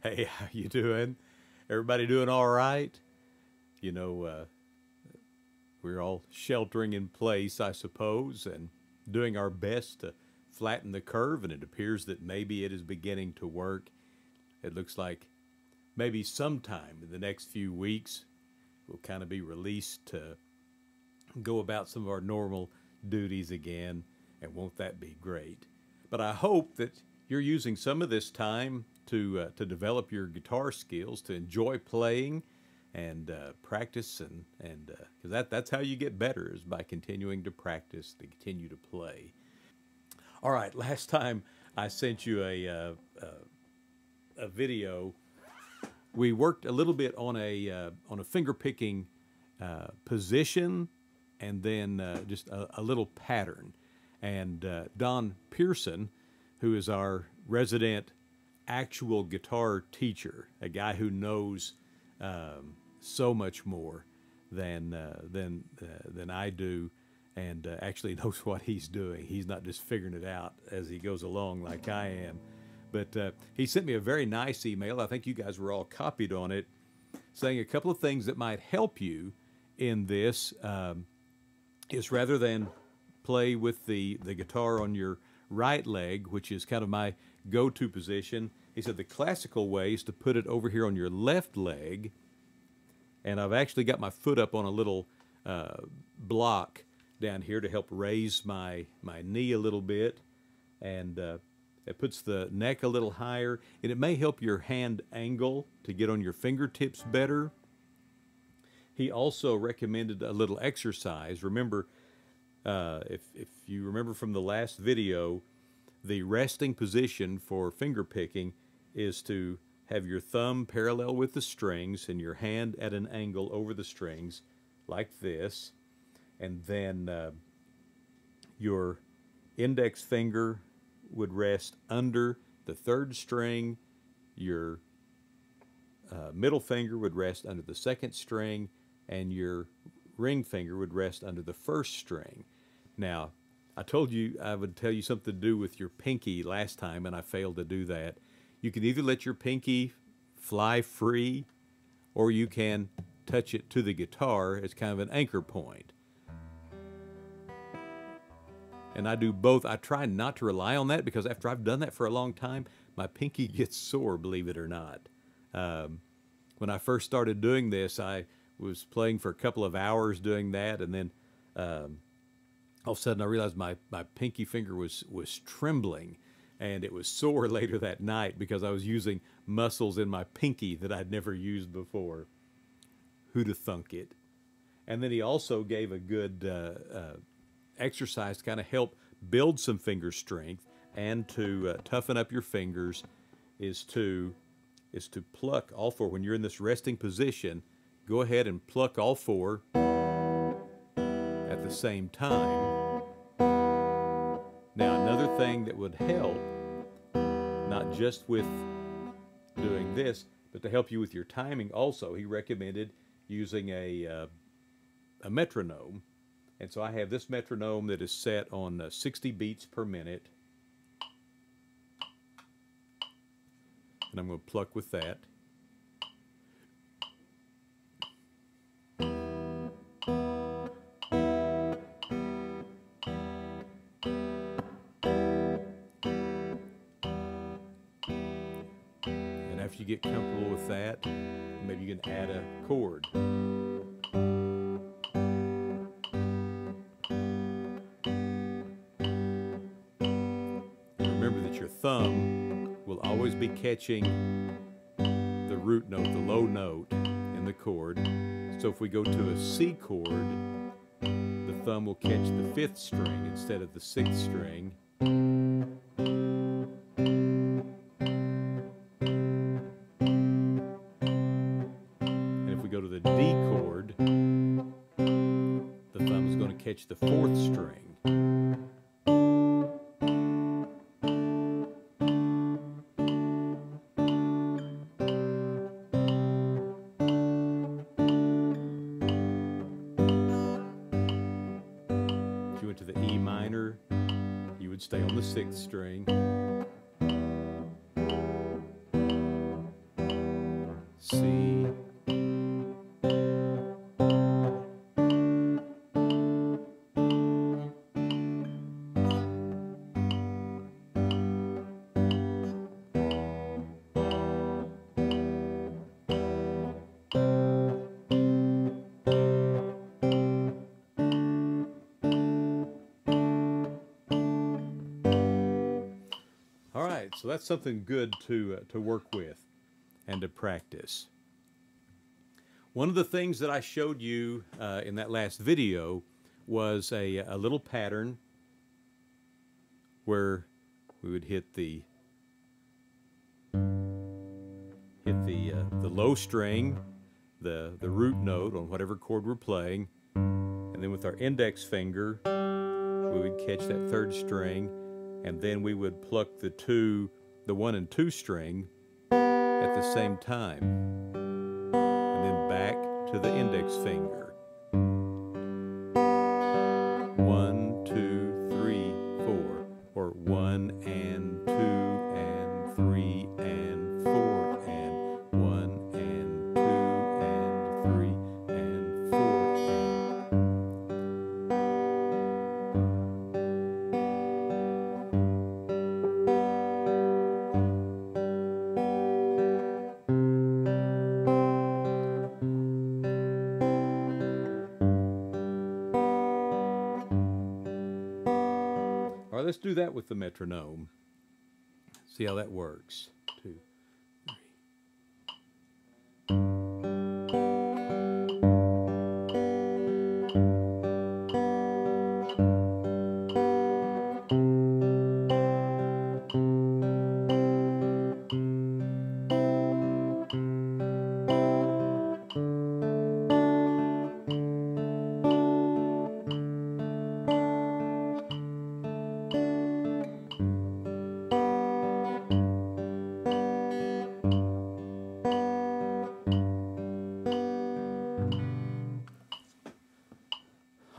Hey, how you doing? Everybody doing all right? You know, uh, we're all sheltering in place, I suppose, and doing our best to flatten the curve, and it appears that maybe it is beginning to work. It looks like maybe sometime in the next few weeks we'll kind of be released to go about some of our normal duties again, and won't that be great? But I hope that you're using some of this time to develop your guitar skills, to enjoy playing and practice, and because that's how you get better, is by continuing to practice, to continue to play. All right, last time I sent you a video. We worked a little bit on a finger picking position, and then just a little pattern. And Don Pearson, who is our resident actual guitar teacher, a guy who knows so much more than I do, and actually knows what he's doing. He's not just figuring it out as he goes along like I am. But he sent me a very nice email. I think you guys were all copied on it, saying a couple of things that might help you in this. Is rather than play with the guitar on your right leg, which is kind of my go-to position, he said the classical way is to put it over here on your left leg. And I've actually got my foot up on a little block down here to help raise my knee a little bit. And it puts the neck a little higher. And it may help your hand angle to get on your fingertips better. He also recommended a little exercise. Remember, if you remember from the last video, the resting position for finger picking is to have your thumb parallel with the strings and your hand at an angle over the strings, like this. And then your index finger would rest under the third string. Your middle finger would rest under the second string, and your ring finger would rest under the first string. Now, I told you I would tell you something to do with your pinky last time, and I failed to do that. You can either let your pinky fly free, or you can touch it to the guitar as kind of an anchor point. And I do both. I try not to rely on that, because after I've done that for a long time, my pinky gets sore, believe it or not. When I first started doing this, I was playing for a couple of hours doing that, and then all of a sudden I realized my pinky finger was trembling, and it was sore later that night because I was using muscles in my pinky that I'd never used before. Who'd have thunk it? And then he also gave a good exercise to kind of help build some finger strength and to toughen up your fingers, is to pluck all four. When you're in this resting position, go ahead and pluck all four at the same time. Now, another thing that would help, not just with doing this, but to help you with your timing also, he recommended using a metronome. And so I have this metronome that is set on 60 beats per minute. And I'm going to pluck with that. And after you get comfortable with that, maybe you can add a chord. Your thumb will always be catching the root note, the low note in the chord. So if we go to a C chord, the thumb will catch the 5th string instead of the 6th string. And if we go to the D chord, the thumb is going to catch the 4th string. To the E minor, you would stay on the 6th string. And C. All right, so that's something good to work with and to practice. One of the things that I showed you in that last video was a little pattern where we would hit the low string, the root note on whatever chord we're playing, and then with our index finger we would catch that third string, and then we would pluck the 1 and 2 string at the same time, and then back to the index finger. 1, 2, 3, 4, or 1 and 2 and 3 and 4 and 1 and 2 and 3 and 4 and. All right, let's do that with the metronome. See how that works. 2, 3.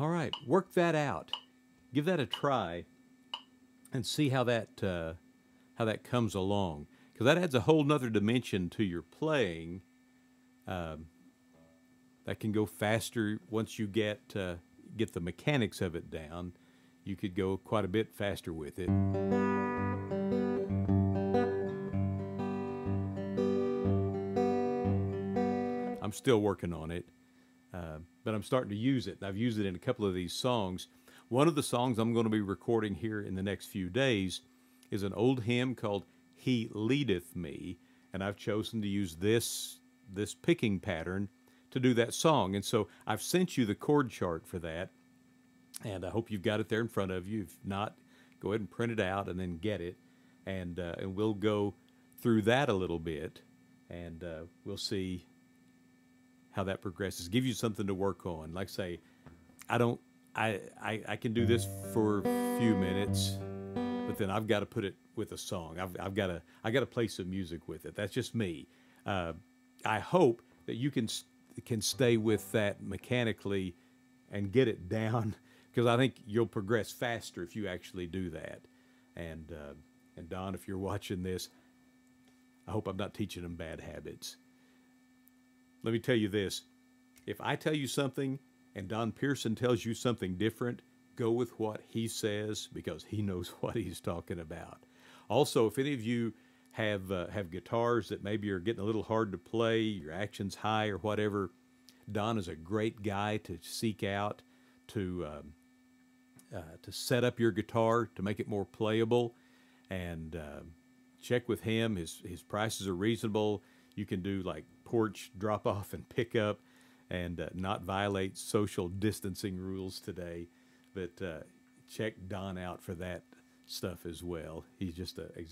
All right, work that out. Give that a try and see how that comes along, because that adds a whole nother dimension to your playing. That can go faster once you get the mechanics of it down. You could go quite a bit faster with it. I'm still working on it, but I'm starting to use it. And I've used it in a couple of these songs. One of the songs I'm going to be recording here in the next few days is an old hymn called "He Leadeth Me," and I've chosen to use this picking pattern to do that song. And so I've sent you the chord chart for that, and I hope you've got it there in front of you. If not, go ahead and print it out and then get it, and we'll go through that a little bit, and we'll see how that progresses. Give you something to work on. Like I say, I can do this for a few minutes, but then I've got to put it with a song. I got to play some music with it. That's just me. I hope that you can stay with that mechanically and get it down, because I think you'll progress faster if you actually do that. And Don, if you're watching this, I hope I'm not teaching them bad habits. Let me tell you this. If I tell you something and Don Pearson tells you something different, go with what he says, because he knows what he's talking about. Also, if any of you have guitars that maybe are getting a little hard to play, your action's high or whatever, Don is a great guy to seek out to set up your guitar to make it more playable, and check with him. His prices are reasonable. You can do like porch drop off and pick up, and not violate social distancing rules today. But check Don out for that stuff as well. He's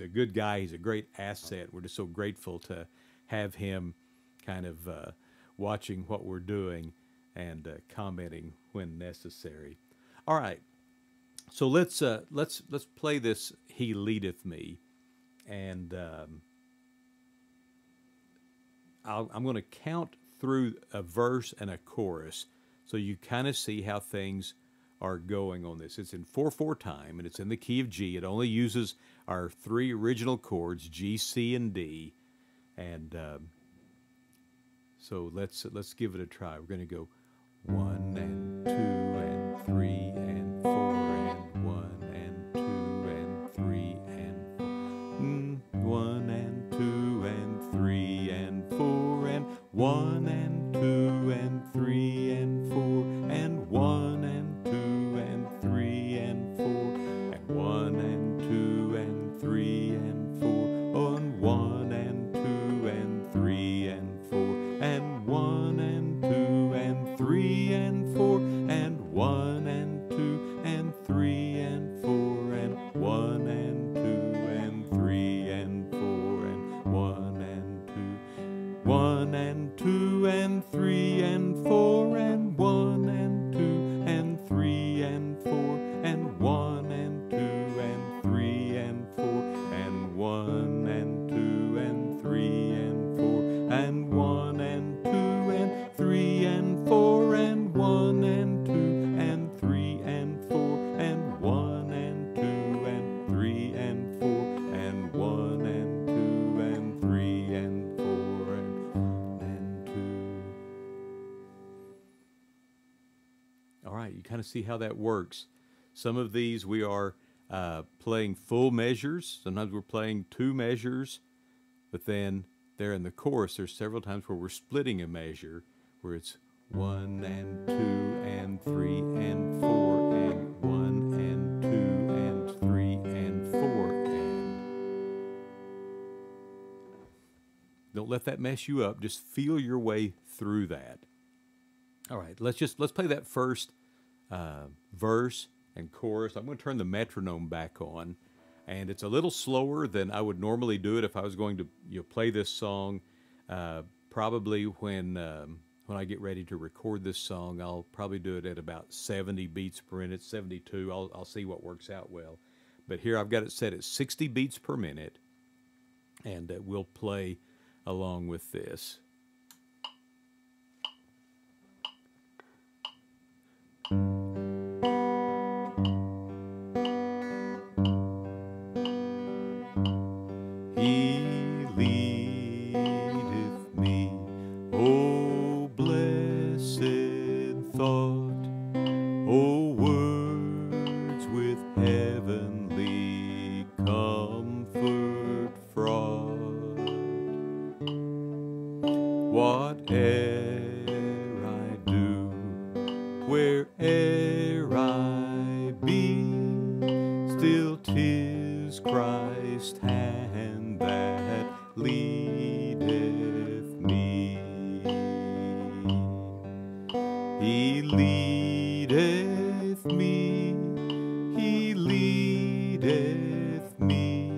a good guy. He's a great asset. We're just so grateful to have him kind of watching what we're doing and commenting when necessary. All right, so let's play this "He Leadeth Me," and I'm going to count through a verse and a chorus so you kind of see how things are going on this. It's in 4/4 time, and it's in the key of G. It only uses our 3 original chords, G, C, and D. And So let's give it a try. We're going to go 1 and 2 and 3 and 4 and 1 and 2 and 3 and 1 and 2 and 3 and 4 and 1 and 2 and 3 and 4 and 1 and 2 and 3 and 4 and 1 and 2 and 3 and 4 on 1 and 2 and 3 and 4 and 1 and 2 and 3 and 4 and 1 and 2 and 3 and 4 and 1 and 2 and 3 and 4 and 1 and 2 1 and 2 and 3 and 4 and 1 and 2 and 3 and 4 and 1 and 2 and 3 and 4 and 1 and 2 and 3 and 4 and 1 and 2 and 3 and 4 and 1 and 2 and 3 and 4 and 1 and 2 and 3 and 4 and 1 and 2 and 3 and 4 and 2. All right, you kind of see how that works. Some of these we are playing full measures. Sometimes we're playing 2 measures, but then there in the chorus, there's several times where we're splitting a measure, where it's 1 and 2 and 3 and 4 and 1 and 2 and 3 and 4 and. Don't let that mess you up. Just feel your way through that. All right, let's play that first verse and chorus. I'm going to turn the metronome back on, and it's a little slower than I would normally do it if I was going to play this song. Probably when I get ready to record this song, I'll probably do it at about 70 beats per minute, 72. I'll see what works out well. But here I've got it set at 60 beats per minute, and we'll play along with this. He leadeth me, O blessed thought, O words with heavenly comfort fraught. Whate'er I do, where'er I be, still 'tis Christ's hand that leadeth me. He leadeth me, He leadeth me,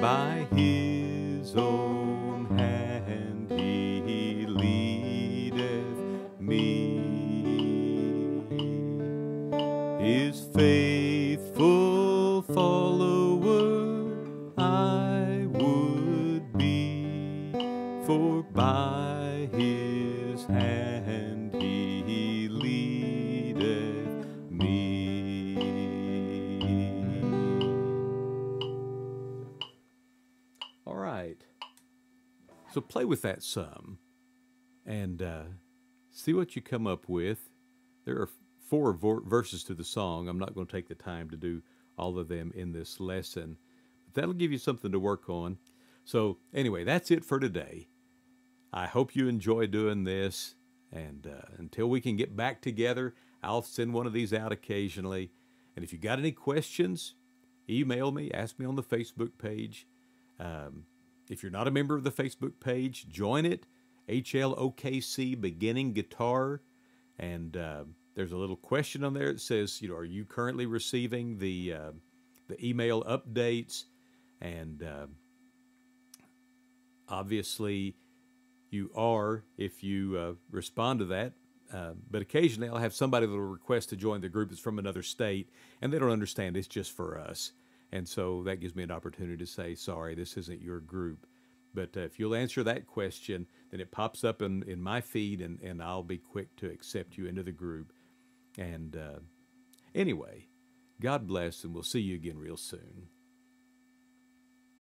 by His own hand He leadeth me. His faithful follower I would be, for by His hand He leadeth me. All right. So play with that some and see what you come up with. There are 4 verses to the song. I'm not going to take the time to do all of them in this lesson. But that'll give you something to work on. So anyway, that's it for today. I hope you enjoy doing this. And until we can get back together, I'll send one of these out occasionally. And if you got any questions, email me, ask me on the Facebook page. If you're not a member of the Facebook page, join it. HLOKC Beginning Guitar. And there's a little question on there that says, are you currently receiving the email updates? And obviously you are if you respond to that. But occasionally I'll have somebody that will request to join the group that's from another state, and they don't understand it's just for us. And so that gives me an opportunity to say, sorry, this isn't your group. But if you'll answer that question, then it pops up in my feed, and I'll be quick to accept you into the group. And anyway, God bless, and we'll see you again real soon.